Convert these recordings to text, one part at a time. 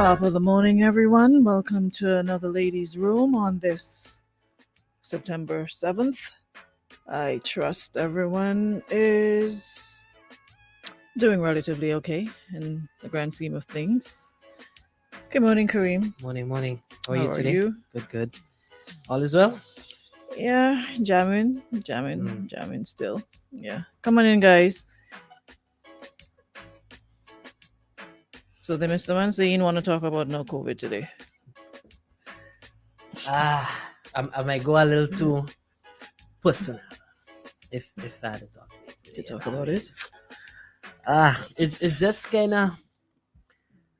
Top of the morning, everyone. Welcome to another ladies' room on this September 7th. I trust everyone is doing relatively okay in the grand scheme of things. Good morning, Kareem. Morning. How are How you are today? you? Good. All is well? Yeah, jamming Mm. still. Yeah, come on in, guys. So the Mr. Man saying want to talk about no COVID today. I might go a little too personal if I had to talk To today. talk about it. It's just kind of,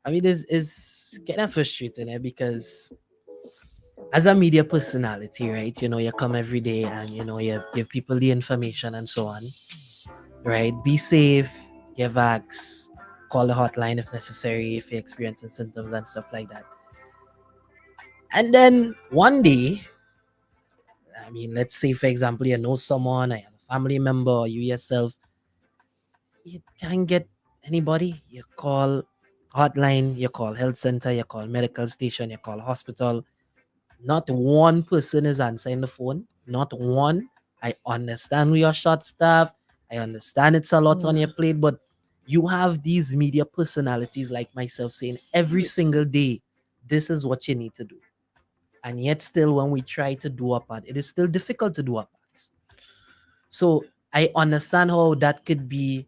it's kind of frustrating because as a media personality, right? You come every day and you give people the information and so on, right? Be safe, get vax, call the hotline if necessary if you're experiencing symptoms and stuff like that. And then one day, let's say for example, you know someone, I have a family member, or you yourself, you can't get anybody. You call hotline, you call health center, you call medical station, you call hospital. Not one person is answering the phone. Not one. I understand we are short staffed. I understand it's a lot on your plate, but you have these media personalities like myself saying every single day, this is what you need to do. And yet still when we try to do our part, it is still difficult to do our parts. So I understand how that could be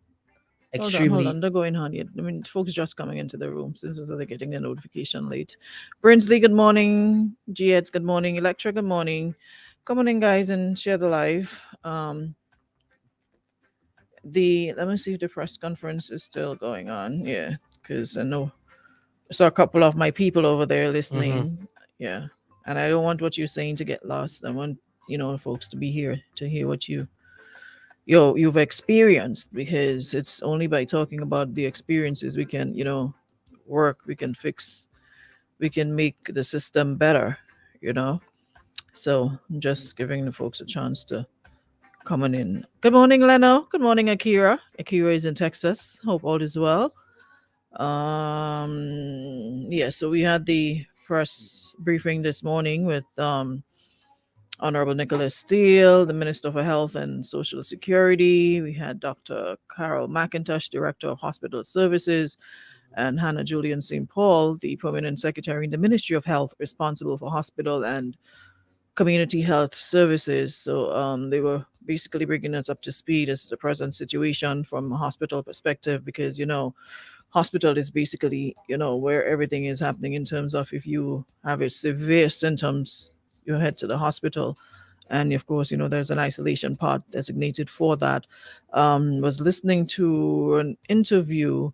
Hold extremely. on. They're going on yet. I mean, folks just coming into the room since they're getting the notification late. Brinsley, good morning. Gietz, good morning. Electra, good morning. Come on in, guys, and share the live. Let me see if the press conference is still going on. Yeah, because I know I saw a couple of my people over there listening. Yeah, and I don't want what you're saying to get lost. I want folks to be here to hear what you've experienced, because it's only by talking about the experiences we can work, we can fix, we can make the system better you know so I'm just giving the folks a chance to come on in. Good morning, Leno. Good morning, Akira is in Texas. Hope all is well. Yeah, so we had the press briefing this morning with Honorable Nicholas Steele, the Minister for Health and Social Security. We had Dr. Carol McIntosh, Director of Hospital Services, and Hannah Julian St. Paul, the Permanent Secretary in the Ministry of Health, responsible for hospital and community health services. So they were basically bringing us up to speed as to the present situation from a hospital perspective, because hospital is basically where everything is happening in terms of if you have a severe symptoms, you head to the hospital. And of course, there's an isolation part designated for that. Was listening to an interview,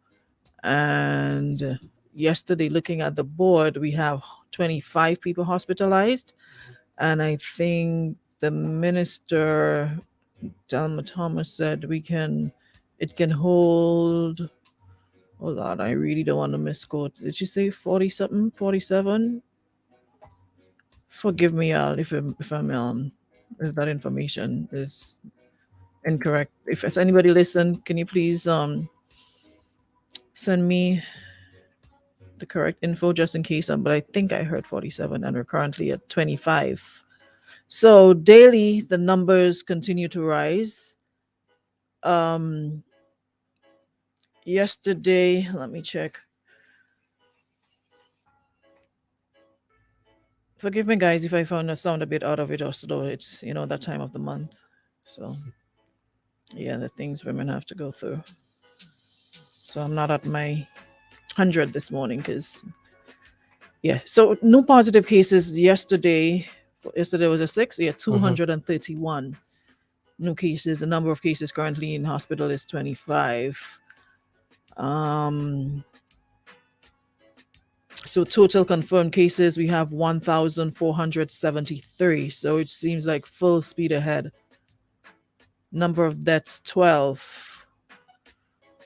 and yesterday, looking at the board, we have 25 people hospitalized. And I think the minister, Delma Thomas, said it can hold. Hold on, I really don't want to misquote. Did she say 40 something, 47? Forgive me, all if that information is incorrect. If has anybody listen, can you please send me the correct info just in case? But I think I heard 47, and we're currently at 25. So daily, the numbers continue to rise. Um, Yesterday, let me check. Forgive me, guys, if I found the sound a bit out of it, or slow. It's that time of the month, so yeah, the things women have to go through. So I'm not at my 100 this morning, because yeah. So no positive cases yesterday. Yesterday was a 6. Yeah, 231 new cases. The number of cases currently in hospital is 25. Um, So total confirmed cases, we have 1,473. So it seems like full speed ahead. Number of deaths, 12.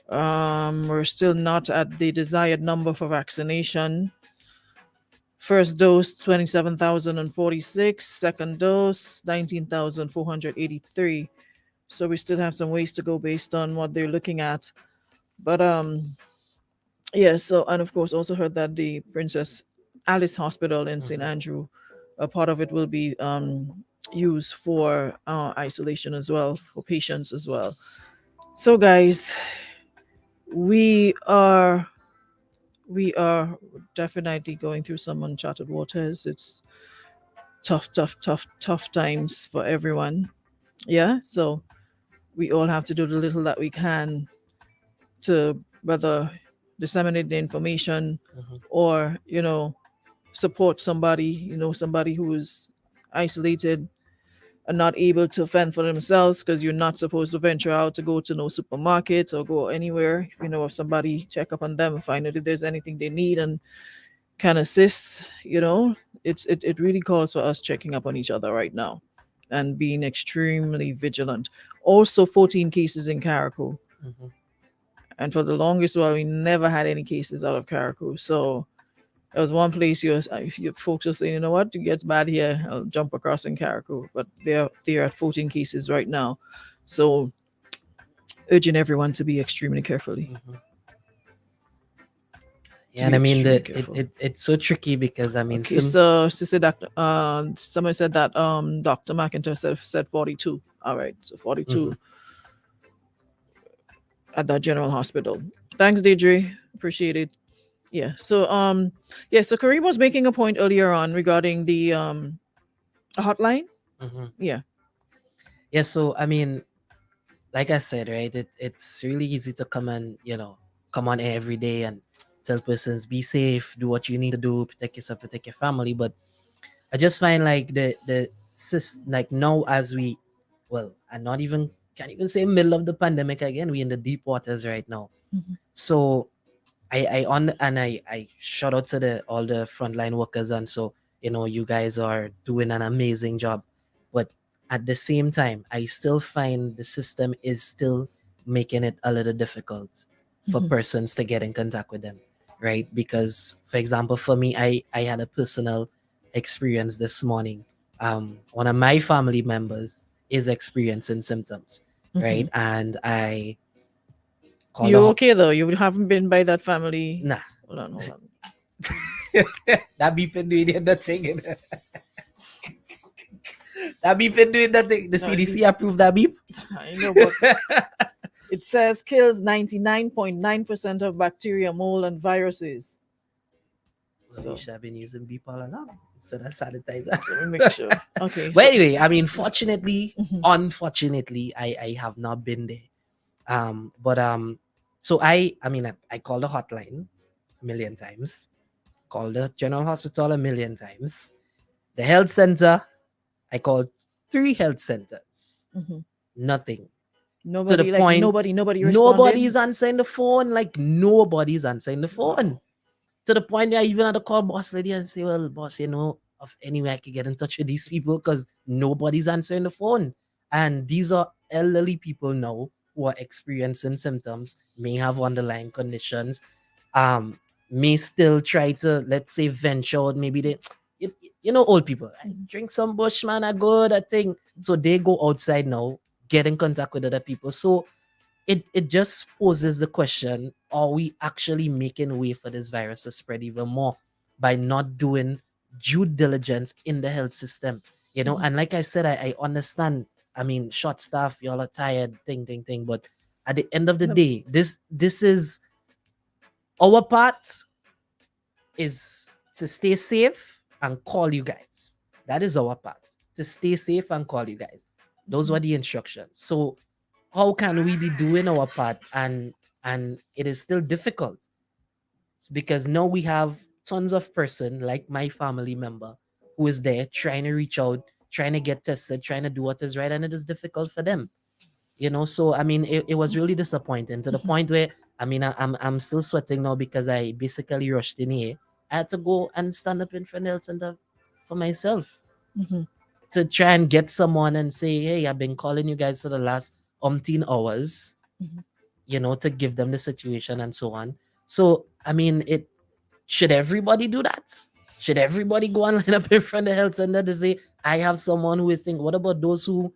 We're still not at the desired number for vaccination. First dose, 27,046. Second dose, 19,483. So we still have some ways to go based on what they're looking at. But Yes, so and of course also heard that the Princess Alice Hospital in St. Mhm, Andrew, a part of it will be used for isolation as well, for patients as well. So guys, we are we are definitely going through some uncharted waters. It's tough, tough, tough, tough times for everyone. Yeah, so we all have to do the little that we can to whether disseminate the information mhm, or support somebody, somebody who is isolated and not able to fend for themselves, because you're not supposed to venture out to go to no supermarket or go anywhere. If somebody, check up on them and find out if there's anything they need and can assist. It really calls for us checking up on each other right now and being extremely vigilant. Also 14 cases in Carriacou, mhm. and for the longest while we never had any cases out of Carriacou. So there was one place you folks were saying, you know what, it gets bad here, I'll jump across in Carriacou. But they're at 14 cases right now. So urging everyone to be extremely carefully. Mhm. To Yeah, and be I mean extremely that it, careful. it it's so tricky because I mean Okay, some so sister doctor, someone said that Dr. McIntyre said 42. All right, so mhm, 42 at that general hospital. Thanks, Deidre. Appreciate it. Yeah. So Kareem was making a point earlier on regarding the hotline. mhm. Yeah. Yeah, so I mean, like I said, right, it's really easy to come on air every day and tell persons be safe, do what you need to do, protect yourself, protect your family. But I just find like like now as we, well, and not even can't even say middle of the pandemic again. We in the deep waters right now. Mhm. So I shout out to the all the frontline workers, and so you guys are doing an amazing job. But at the same time, I still find the system is still making it a little difficult for Mhm. persons to get in contact with them, right? Because for example, for me, I had a personal experience this morning. One of my family members is experiencing symptoms, right? Mhm. And I called You a okay though? You haven't been by that family. nah. Hold on, hold on. That beef been doing nothing. That beef been doing nothing. The No, CDC approved that beef. I know, but it says kills 99.9% of bacteria, mold, and viruses. Well, you So should have been using beef all along instead of sanitizer. let me make sure. Okay, But so anyway, I mean, fortunately, mhm. unfortunately, I have not been there. But so I called the hotline a million times, called the general hospital a million times, the health center. I called 3 health centers. Mhm. Nothing. To the Nobody, like point nobody responded. nobody's answering the phone. Like nobody's answering the phone. Wow. To the point where I even had to call boss lady and say, well, boss, of any way I could get in touch with these people because nobody's answering the phone. And these are elderly people now who are experiencing symptoms, may have underlying conditions, um, may still try to, let's say, venture out. Maybe old people, I Mhm. drink some bushman, I good, I think. So they go outside now, get in contact with other people. So it just poses the question, are we actually making way for this virus to spread even more by not doing due diligence in the health system? Mhm. And like I said, I understand. I mean, short staff, y'all are tired, thing, but at the end of the No. day, this is our part, is to stay safe and call you guys. That is our part, to stay safe and call you guys. Those were Mhm. the instructions. So how can we be doing our part and it is still difficult? It's because now we have tons of person like my family member who is there trying to reach out, trying to get tested, trying to do what is right, and it is difficult for them. So I mean, it was really disappointing to the Mhm. point where I mean, I'm still sweating now because I basically rushed in here. I had to go and stand up in front of the health center for myself Mhm. to try and get someone and say, hey, I've been calling you guys for the last umpteen hours, Mhm. to give them the situation and so on. So, I mean, it should everybody do that? Should everybody go and line up in front of the health center to say, I have someone who is thinking, what about those who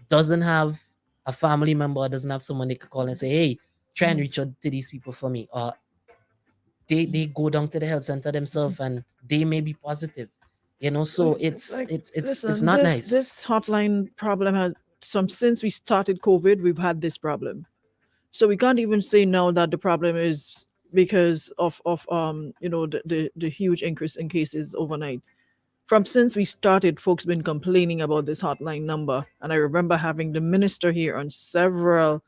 doesn't have a family member or doesn't have someone they could call and say, hey, try and Mhm. reach out to these people for me? Or they go down to the health center themselves and they may be positive, so It's like, it's listen, not this nice. hotline problem has some since we started COVID, we've had this problem. So we can't even say now that the problem is because of the huge increase in cases overnight. From since we started, folks been complaining about this hotline number, and I remember having the minister here on several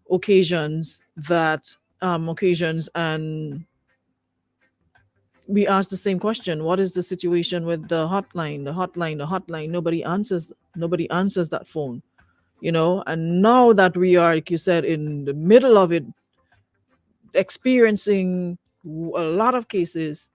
occasions, and we asked the same question: what is the situation with the hotline, the hotline? Nobody answers that phone, and now that we are, like you said, in the middle of it, experiencing a lot of cases,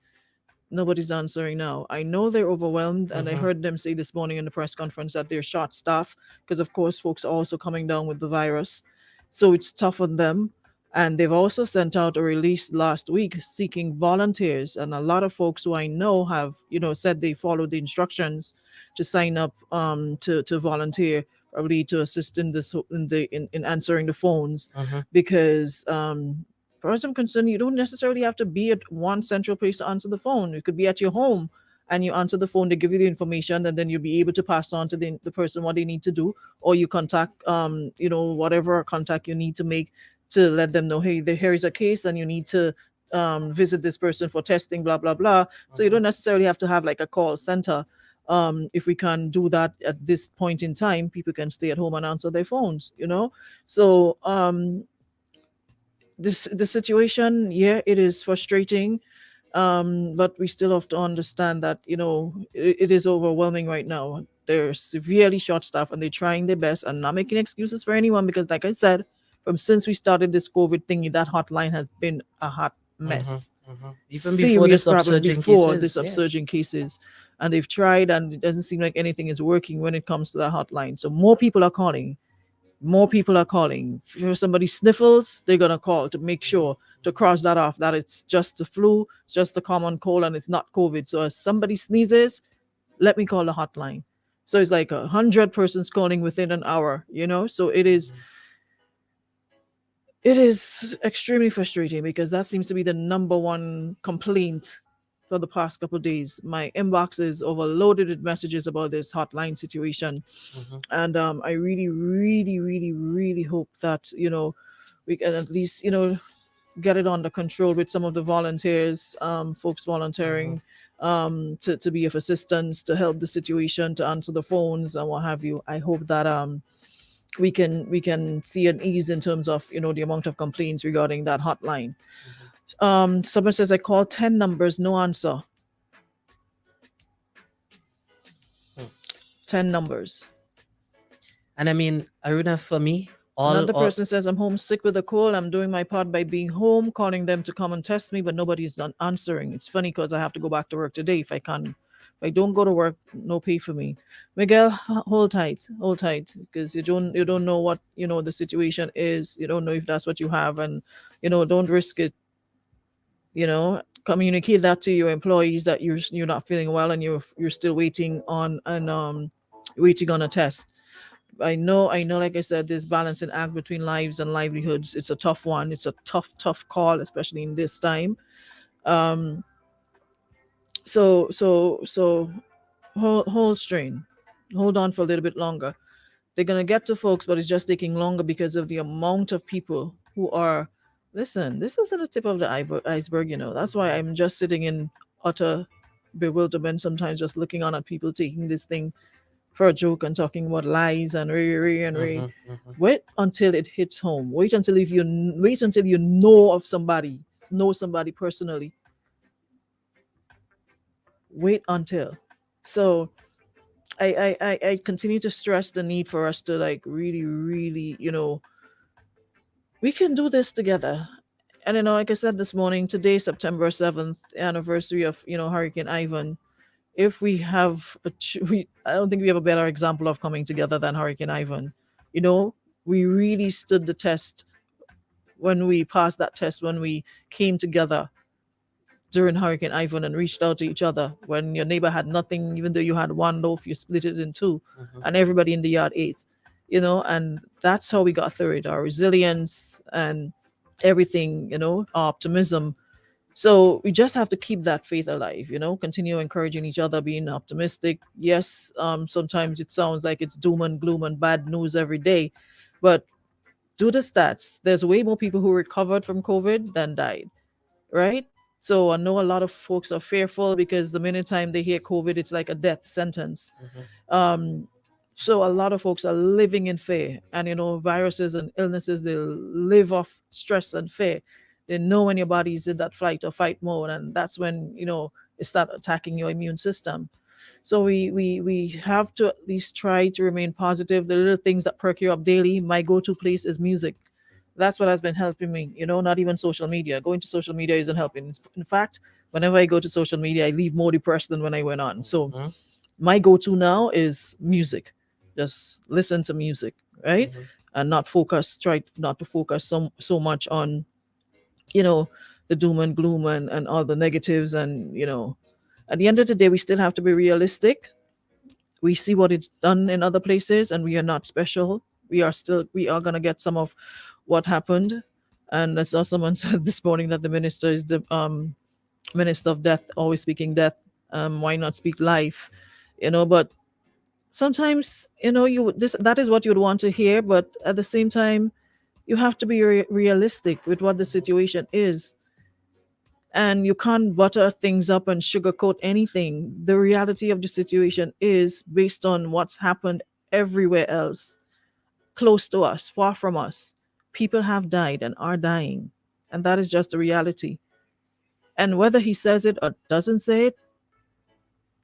nobody's answering now. I know they're overwhelmed, and I Mm-hmm. heard them say this morning in the press conference that they're short staffed because, of course, folks are also coming down with the virus. So it's tough on them. And they've also sent out a release last week seeking volunteers. And a lot of folks who I know have, said they followed the instructions to sign up to volunteer, probably to assist in this in answering the phones, Mm-hmm. because as far as I'm concerned, you don't necessarily have to be at one central place to answer the phone. You could be at your home and you answer the phone, they give you the information, and then you'll be able to pass on to the person what they need to do, or you contact, whatever contact you need to make to let them know, hey, here is a case and you need to visit this person for testing, blah, blah, blah. So you Mm-hmm. don't necessarily have to have like a call center. If we can do that at this point in time, people can stay at home and answer their phones. So the situation, yeah, it is frustrating, but we still have to understand that it is overwhelming right now. They're severely short staffed and they're trying their best, and not making excuses for anyone, because like I said, from since we started this COVID thingy, that hotline has been a hot Mm-hmm. mess. Mm-hmm. Even before Serious this problem upsurging before this cases, yeah. upsurging cases, and they've tried, and it doesn't seem like anything is working when it comes to that hotline. So more people are calling. If somebody sniffles, they're gonna call to make sure to cross that off, that it's just the flu, it's just a common cold, and it's not COVID. So as somebody sneezes, let me call the hotline. So it's like 100 persons calling within an hour. So it is extremely frustrating, because that seems to be the number one complaint for the past couple of days. My inbox is overloaded with messages about this hotline situation, Mm-hmm. and I really, really, really, really hope that we can at least get it under control with some of the volunteers, folks Mm-hmm. volunteering to be of assistance, to help the situation, to answer the phones and what have you. I hope that we can see an ease in terms of the amount of complaints regarding that hotline. Mm-hmm. Someone says I called 10 numbers, no answer. Hmm. 10 numbers. And I mean, Aruna, for me, Another all person says, I'm homesick with a cold. I'm doing my part by being home, calling them to come and test me, but nobody's done answering. It's funny because I have to go back to work today if I can. If I don't go to work, no pay for me. Miguel, hold tight, because you don't know what the situation is. You don't know if that's what you have, and don't risk it. Communicate that to your employees that you're not feeling well, and you're still waiting on a test. I know, like I said, this balancing act between lives and livelihoods, it's a tough one. It's a tough call, especially in this time. Um, so hold strain, hold on for a little bit longer. They're gonna get to folks, but it's just taking longer because of the amount of people who are. Listen, this isn't the tip of the iceberg. That's why I'm just sitting in utter bewilderment sometimes, just looking on at people taking this thing for a joke and talking about lies and mm-hmm. Mm-hmm. wait until it hits home. Wait until you know somebody personally. Wait until. So I continue to stress the need for us to, like, really, really, we can do this together. And like I said this morning, today, September 7th, anniversary of Hurricane Ivan. If we have I don't think we have a better example of coming together than Hurricane Ivan. You know, we really stood the test when we passed that test, when we came together during Hurricane Ivan and reached out to each other. When your neighbor had nothing, even though you had one loaf, you split it in two, Mm-hmm. and everybody in the yard ate. And that's how we got through it. Our resilience and everything, our optimism, So we just have to keep that faith alive, continue encouraging each other, being optimistic. Yes, sometimes it sounds like it's doom and gloom and bad news every day, but do the stats. There's way more people who recovered from COVID than died, right? So I know a lot of folks are fearful because the minute time they hear COVID, it's like a death sentence. Mhm. Um, so a lot of folks are living in fear, and viruses and illnesses, they live off stress and fear. They know when your body's in that flight or fight mode, and that's when it start attacking your immune system. So we have to at least try to remain positive. The little things that perk you up daily. My go-to place is music. That's what has been helping me. Not even social media. Going to social media isn't helping. In fact, whenever I go to social media, I leave more depressed than when I went on. So Mhm. my go-to now is music. Just listen to music, right? Mhm. And not focus. Try not to focus so much on you know the doom and gloom and all the negatives. And at the end of the day, we still have to be realistic. We see what it's done in other places, and we are not special. We are going to get some of what happened. And I saw someone said this morning that the minister is the minister of death, always speaking death. Why not speak life? But sometimes that is what you would want to hear, but at the same time, you have to be realistic with what the situation is. And you can't butter things up and sugarcoat anything. The reality of the situation is based on what's happened everywhere else, close to us, far from us. People have died and are dying, and that is just the reality. And whether he says it or doesn't say it,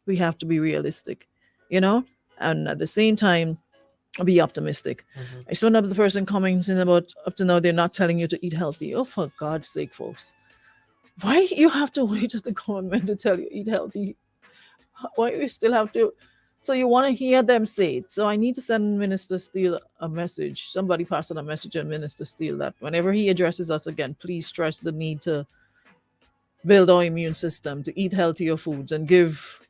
we have to be realistic, you know and at the same time, be optimistic. Mhm. I saw another person commenting about, up to now they're not telling you to eat healthy. Oh, for God's sake, folks, why you have to wait to the government to tell you eat healthy? Why you still have to? So you want to hear them say it? So I need to send Minister Steele a message. Somebody pass on a message to Minister Steele that whenever he addresses us again, please stress the need to build our immune system, to eat healthier foods, and give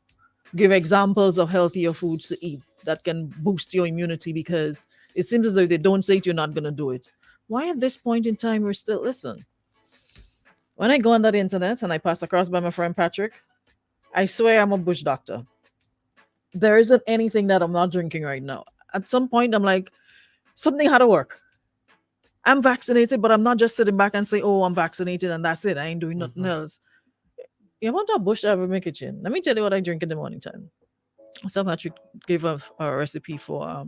examples of healthier foods to eat that can boost your immunity, because it seems as though if they don't say it, you're not going to do it. Why at this point in time we're still listen? When I go on that internet and I pass across by my friend Patrick, I swear I'm a bush doctor. There isn't anything that I'm not drinking right now. At some point, I'm like, something had to work. I'm vaccinated, but I'm not just sitting back and say, "Oh, I'm vaccinated," and that's it. I ain't doing nothing Mhm. else. You want a bush to have in my kitchen? Let me tell you what I drink in the morning time. So Patrick gave a recipe for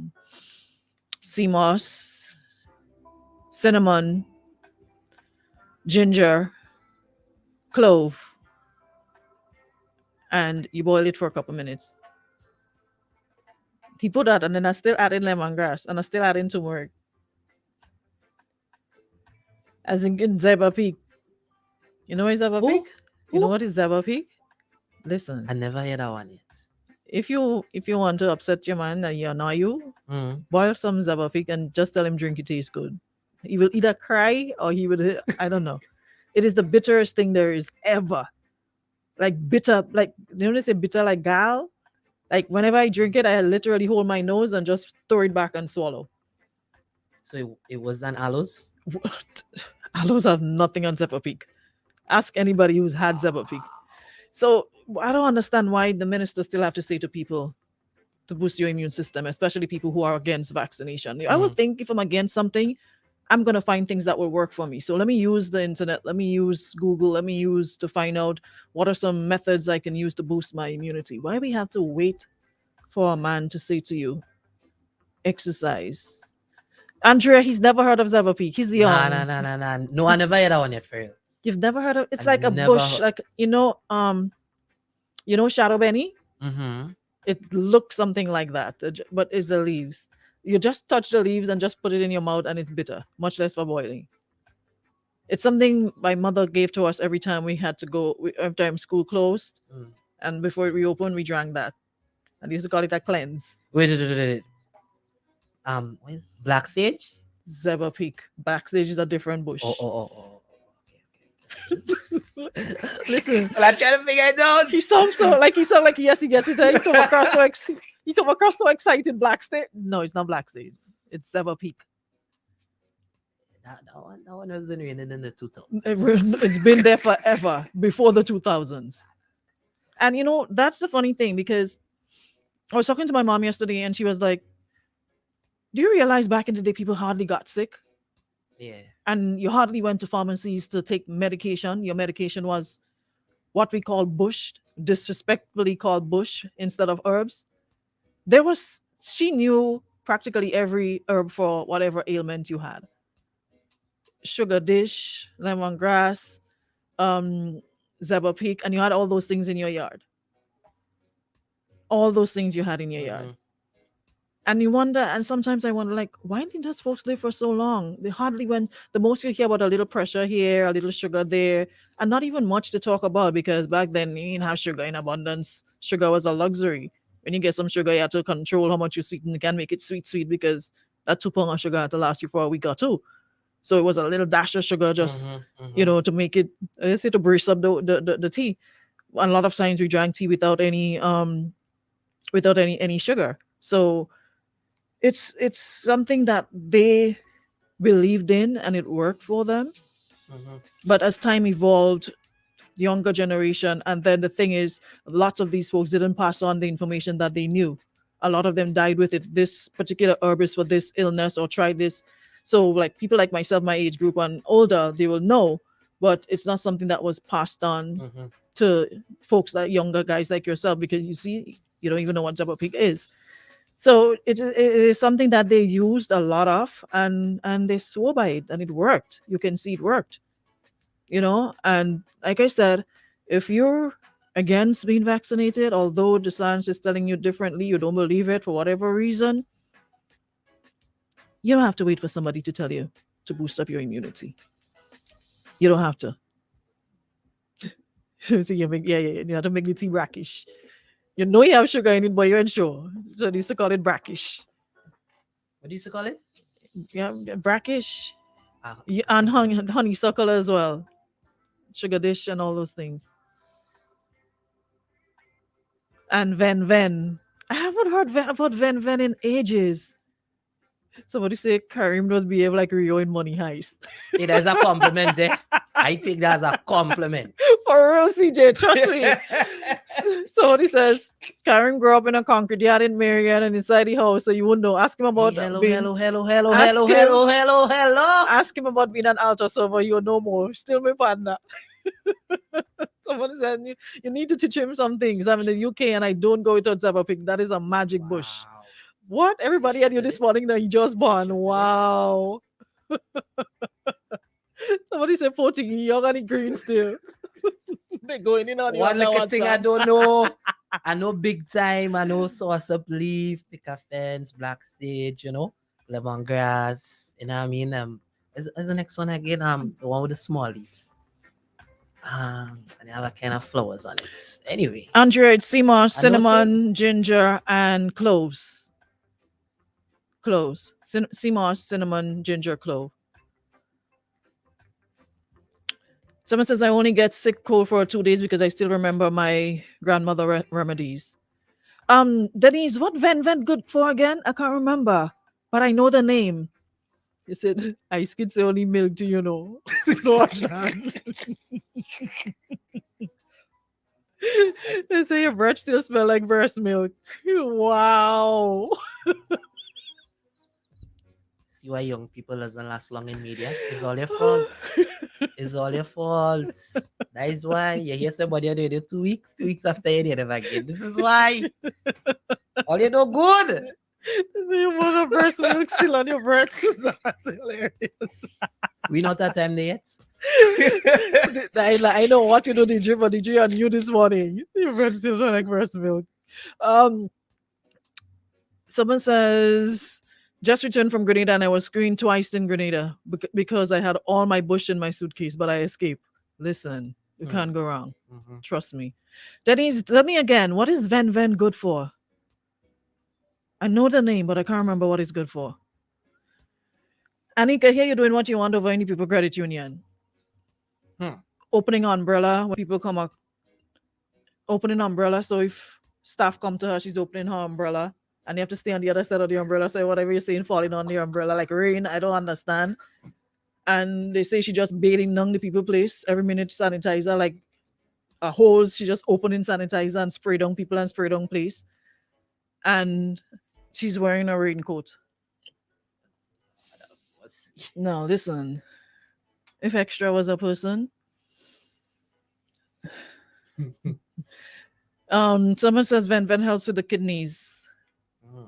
sea moss, cinnamon, ginger, clove, and you boil it for a couple minutes. He put that, and then I still add in lemongrass, and I still add in turmeric. As in Zeba Peak. You know what is Zeba Peak? Who? You know Who? what is Zeba Peak? I Listen, never heard that one yet. if you want to upset your man and you annoy you, Mm. boil some Zeba Peak and just tell him drink it tastes good. He will either cry or he will. I don't know. It is the bitterest thing there is ever. Like bitter, like they say bitter like gal. Like whenever I drink it, I literally hold my nose and just throw it back and swallow. So it was an aloes. What? Aloes have nothing on Zephyr Peak. Ask anybody who's had Zephyr Peak. So I don't understand why the ministers still have to say to people to boost your immune system, especially people who are against vaccination. I would Mm. think if I'm against something, I'm gonna find things that will work for me. So let me use the internet, let me use Google, let me use to find out what are some methods I can use to boost my immunity. Why we have to wait for a man to say to you, exercise? Andrea, he's never heard of Zava Peak. He's Nah, nah, young. nah, nah, nah. No, I never heard that one yet for real. You've never heard of I it's like a never bush, heard. like Shadow Benny? Mm-hmm. It looks something like that, but it's the leaves. You just touch the leaves and just put it in your mouth, and it's bitter, much less for boiling. It's something my mother gave to us every time we had to go, every time school closed, Mm. and before it reopened, we drank that. And they used to call it a cleanse. Wait. What is Black Sage? Zebra Peak. Backstage is a different Oh, bush. oh, oh, oh. Listen, Well, I'm trying to figure it out. he sound like yes, he gets it. He come across so excited. Black Stage. No, it's not Black Stage. It's Zebra Peak. That one wasn't raining in the 2000s. It's been there forever before the 2000s. And that's the funny thing, because I was talking to my mom yesterday and she was like, do you realize back in the day people hardly got sick? Yeah. And you hardly went to pharmacies to take medication. Your medication was what we call bush, disrespectfully called bush instead of herbs. She knew practically every herb for whatever ailment you had. Sugar dish, lemongrass, um, zebra peak, and you had all those things in your yard. All those things you had in your yard. Mhm. And you wonder, and sometimes I wonder, like, why did those folks live for so long? They hardly went. The most you hear about a little pressure here, a little sugar there, and not even much to talk about, because back then you didn't have sugar in abundance. Sugar was a luxury. When you get some sugar, you have to control how much you sweeten. You can't make it sweet, sweet, because that 2 pound of sugar had to last you for a week or two. So it was a little dash of sugar, just Mhm. Mhm. to make it, let's say, to brace up the tea. And a lot of times we drank tea without any sugar. So it's something that they believed in and it worked for them. Mhm. But as time evolved, the younger generation, and then the thing is, lots of these folks didn't pass on the information that they knew. A lot of them died with it. This particular herb is for this illness, or try this. So like people like myself, my age group and older, they will know, but it's not something that was passed on Mhm. to folks like younger guys like yourself, because you see, you don't even know what Jabba Pig is. So it is something that they used a lot of, and they swore by it, and it worked. You can see it worked. And like I said, if you're against being vaccinated, although the science is telling you differently, you don't believe it for whatever reason, you don't have to wait for somebody to tell you to boost up your immunity. You don't have to. So you have to make the tea brackish. You know you have sugar in it, but you're unsure. So they used to call it brackish. What do you used to call it? Yeah, brackish. Ah, Yeah, and honeysuckle as well. Sugar dish and all those things. And Ven. I haven't heard about Ven in ages. Somebody say Karim does behave like Rio in Money Heist. it as a compliment, eh? I take that as a compliment. For real, CJ, trust me. Somebody says Karim grew up in a concrete yard in Marion and inside the house, so you wouldn't know. Ask him about Hello, being. hello, hello, hello, Ask hello, him. hello, hello, hello. Ask him about being an altar server. You'll know more. Still my partner. Someone said you need to teach him some things. I'm in the UK and I don't go without Zappa Pig. That is a magic bush. Wow. What? Everybody had you this morning that you just born. Wow. Somebody said 14, young and green still. They're going in on you One on that little thing I WhatsApp. don't know. I know big time. I know sauce up leaf, pick a fence, black sage, lemongrass. You know what I mean? Is the next one again? The one with the small leaf. And they have a kind of flowers on it. Anyway, Android, sea moss, I know cinnamon, ginger, and cloves. Cloves. Sea moss, cinnamon, ginger, clove. Someone says I only get sick cold for 2 days because I still remember my grandmother remedies. Denise, what Ven good for again? I can't remember, but I know the name. He said, ice kids say only milk, do you know? No, they say your breath still smell like breast milk. Wow. see why young people doesn't last long in media. It's all your fault. It's all your fault. That is why you hear somebody on the radio 2 weeks, 2 weeks after you did it again. This is why. All you know good. You want a breast milk still on your breath? That's hilarious. We not that time there yet. I know what you know, DJ, but DJ on you this morning. Your breath still smell like breast milk. Someone says, just returned from Grenada and I was screened twice in Grenada because I had all my bush in my suitcase, but I escaped. Listen, you can't go wrong. Mhm. Trust me. Denise, tell me again, what is Ven good for? I know the name, but I can't remember what it's good for. Anika, here you're doing what you want over any people credit union. Opening umbrella when people come up. Opening umbrella. So if staff come to her, she's opening her umbrella. And you have to stay on the other side of the umbrella. So whatever you're saying falling on the umbrella, like rain, I don't understand. And they say she just bathing down the people place every minute, sanitizer like a holes. She just opening sanitizer and spray down people and spray down place. And she's wearing a raincoat. Now listen, if Extra was a person, someone says Ven Ven helps with the kidneys. Mm.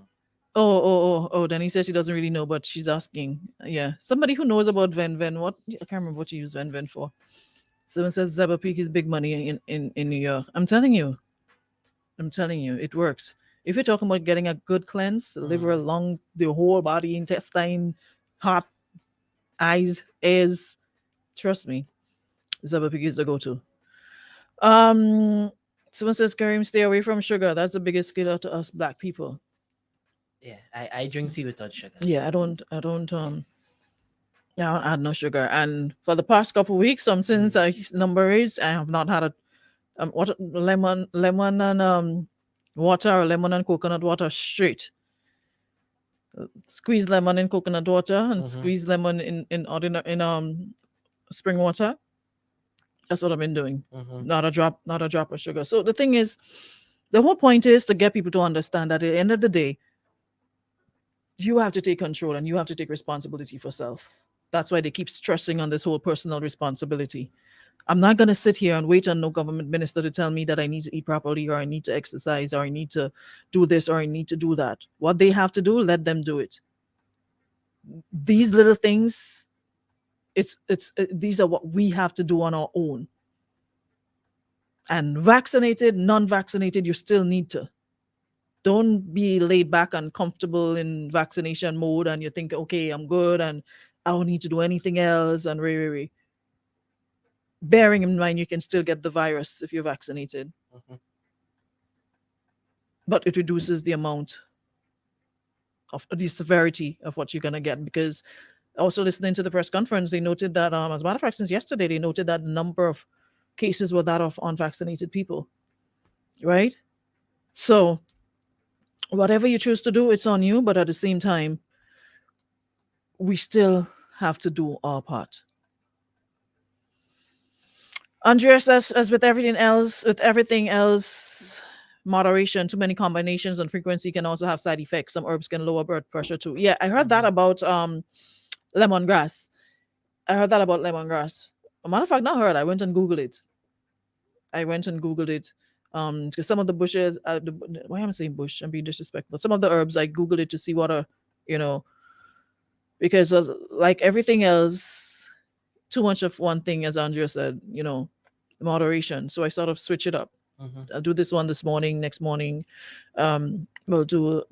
Oh. Then he says she doesn't really know, but she's asking. Yeah, somebody who knows about Ven Ven. What I can't remember what you use Ven Ven for. Someone says Zeba Peak is big money in New York. I'm telling you, it works. If you're talking about getting a good cleanse, liver, lung, the whole body, intestine, heart, eyes, ears, trust me, Zeba Peak is the go-to. Someone says Kareem, stay away from sugar. That's the biggest killer to us black people. Yeah, I drink tea without sugar. Yeah, I don't add no sugar. And for the past couple of weeks, since I number is, I have not had a water, lemon and water, or lemon and coconut water straight. Squeeze lemon in coconut water and squeeze lemon in ordinary in spring water. That's what I've been doing. Not a drop of sugar. So the thing is, the whole point is to get people to understand that at the end of the day, you have to take control and you have to take responsibility for self. That's why they keep stressing on this whole personal responsibility. I'm not going to sit here and wait on no government minister to tell me that I need to eat properly, or I need to exercise, or I need to do this, or I need to do that. What they have to do, let them do it. These little things, these are what we have to do on our own. And vaccinated, non-vaccinated, you still need to. Don't be laid back and comfortable in vaccination mode and you think, okay, I'm good and I don't need to do anything else and bearing in mind you can still get the virus if you're vaccinated. But it reduces the amount of the severity of what you're going to get. Because also listening to the press conference, they noted that, as a matter of fact, since yesterday, they noted that the number of cases were that of unvaccinated people, right? So whatever you choose to do, it's on you. But at the same time, we still have to do our part. Andrea says, as with everything else, moderation, too many combinations and frequency can also have side effects. Some herbs can lower blood pressure too. Yeah, I heard that about lemongrass. A matter of fact, not heard. I went and Googled it. Because some of the bushes, why am I saying bush? I'm being disrespectful. Some of the herbs, I Googled it to see what are, because like everything else, too much of one thing, as Andrea said, moderation. So I sort of switch it up. I'll do this one this morning. Next morning, we'll do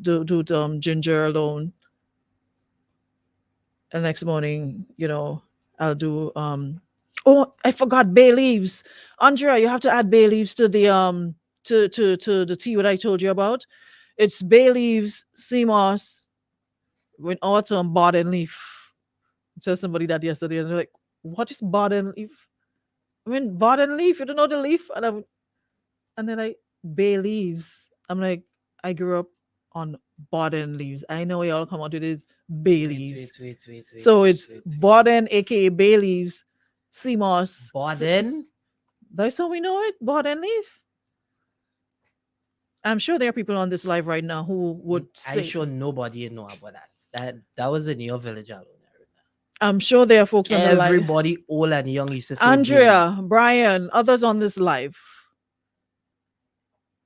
ginger alone. And next morning, I'll do oh, I forgot bay leaves. Andrea, you have to add bay leaves to the to the tea what I told you about. It's bay leaves, sea moss, with autumn baden leaf. I told somebody that yesterday, and they're like, "What is baden leaf?" I mean, baden leaf. You don't know the leaf, and then like bay leaves. I'm like, I grew up on baden leaves. I know y'all come out with this bay leaves. Wait. So it's baden, aka bay leaves, sea moss. Baden? That's how we know it. Baden leaf. I'm sure there are people on this live right now who would say. I'm sure nobody know about that. That was in your village alone. I'm sure there are folks on the live. Everybody, old and young, used to say Andrea, Brian, others on this live.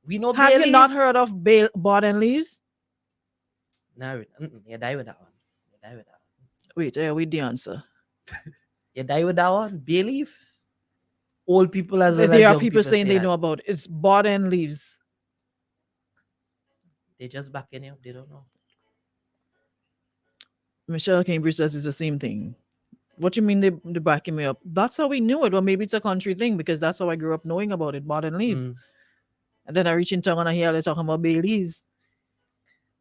We know. Have you not heard of baden leaves? No, you die with that one. Wait, with the answer. You die with that one? Bay leaf? Old people as well. There are people saying they know about it. It's baden leaves. They just backing you up. They don't know. Michelle Cambridge says it's the same thing. What do you mean they backing me up? That's how we knew it. Or maybe it's a country thing because that's how I grew up knowing about it, baden leaves. And then I reach in town and I hear they're talking about bay leaves.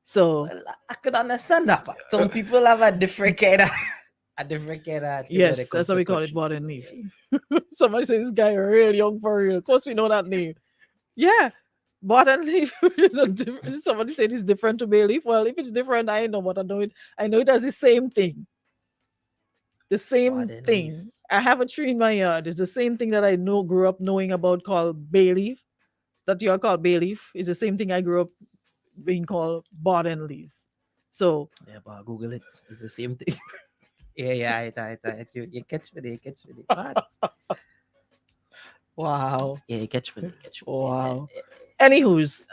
So well, I could understand that. But some people have a different kind of yes, that's how we call it, baden leaf. Somebody says this guy real young for real. Of course we know that name. Yeah. Baden leaf. Somebody said it's different to bay leaf. Well, if it's different, I know what I know it. I know it as the same thing. The same Garden leaf. thing. I have a tree in my yard. It's the same thing that I know grew up knowing about called bay leaf. That you are called bay leaf is the same thing I grew up being called borden leaves. So Yeah, but Google it. It's the same thing. Yeah, right. You catch me there, you catch me there. What? wow. Yeah, you catch me there, you catch me there. Wow. Anywho's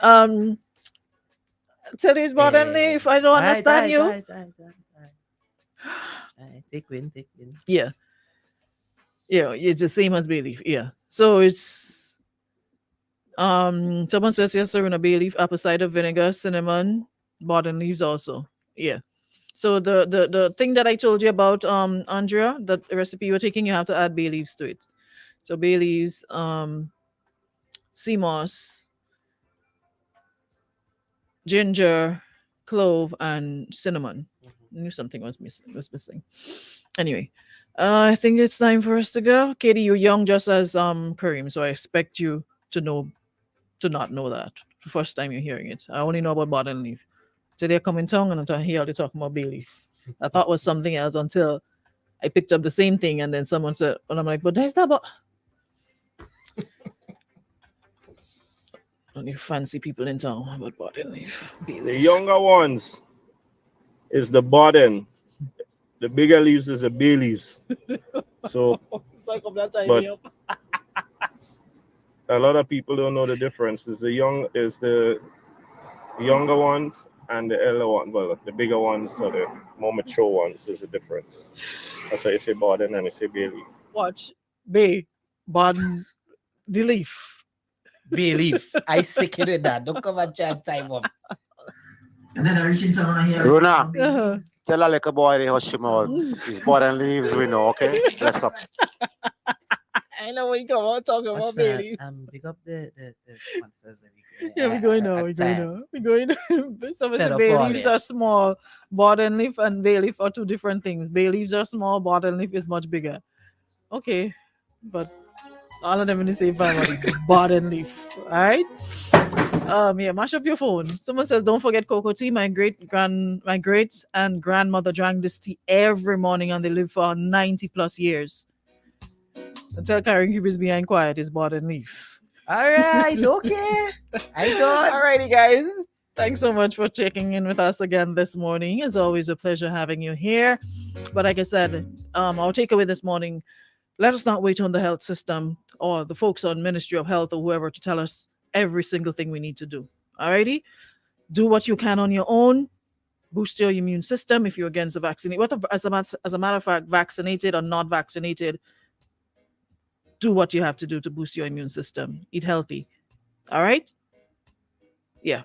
today's borden Eh, leaf. I don't right, understand right, you. right, right, right, right. Right, take win, take win. Yeah. Yeah, it's the same as bay leaf. Yeah. So it's someone says yes, serving a bay leaf, apple cider vinegar, cinnamon, borden leaves also. Yeah. So the thing that I told you about Andrea, that recipe you're taking, you have to add bay leaves to it. So bay leaves, sea moss, ginger, clove, and cinnamon. I knew something was missing. Anyway, I think it's time for us to go. Katie, you're young just as Kareem, so I expect you to not know that. The first time you're hearing it. I only know about bottom leaf. Today I come in town and I hear they talking about bay leaf. I thought it was something else until I picked up the same thing and then someone said, and I'm like, but there's that but only fancy people in town about bottom leaf. Bay The leaves. younger ones is the borden. The bigger leaves is the bay leaves. So, So come that time but me up. a lot of people don't know the difference. Is the younger ones and the elder one. Well, the bigger ones or the more mature ones is the difference. That's why you say borden and you say bay leaf. Watch bay bottom the leaf. Bay leaf. I stick it with that. Don't come and try and time up. And then I reach into one here. Runa, Uh-huh. tell a little boy the hush him out. His borden leaves, we know, okay? Let's stop. I know when you come out talking What's about bay that? leaf. Big up the sponsors that we get. Yeah, we're going now. We're going now. We're going now. Some of Fed the up bay all leaves it. are small. Borden leaf and bay leaf are two different things. Bay leaves are small. Borden leaf is much bigger. Okay, but all of them in the same family. Borden leaf. All right. Yeah, mash up your phone. Someone says, don't forget cocoa tea. My great and grandmother drank this tea every morning, and they lived for 90 plus years. Until Karen Cube is behind quiet, is Borden leaf. All right, okay. I got. Alrighty, guys. Thanks so much for checking in with us again this morning. It's always a pleasure having you here. But like I said, our takeaway this morning: let us not wait on the health system or the folks on Ministry of Health or whoever to tell us every single thing we need to do. Alrighty, do what you can on your own. Boost your immune system if you're against the vaccine. Whether as a matter of fact, vaccinated or not vaccinated, do what you have to do to boost your immune system. Eat healthy. All right. Yeah.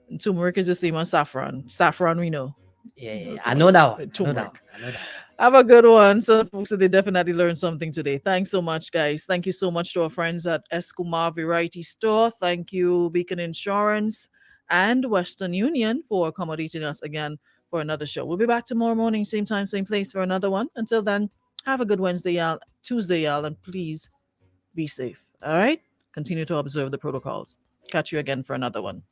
And turmeric is the same as saffron. Saffron, we know. Yeah. I know that one. I know Turmeric. that one. I know that one. Have a good one. So, folks, they definitely learned something today. Thanks so much, guys. Thank you so much to our friends at Escumar Variety Store. Thank you, Beacon Insurance and Western Union, for accommodating us again for another show. We'll be back tomorrow morning, same time, same place for another one. Until then, have a good Wednesday, y'all. Tuesday, y'all, and please be safe. All right? Continue to observe the protocols. Catch you again for another one.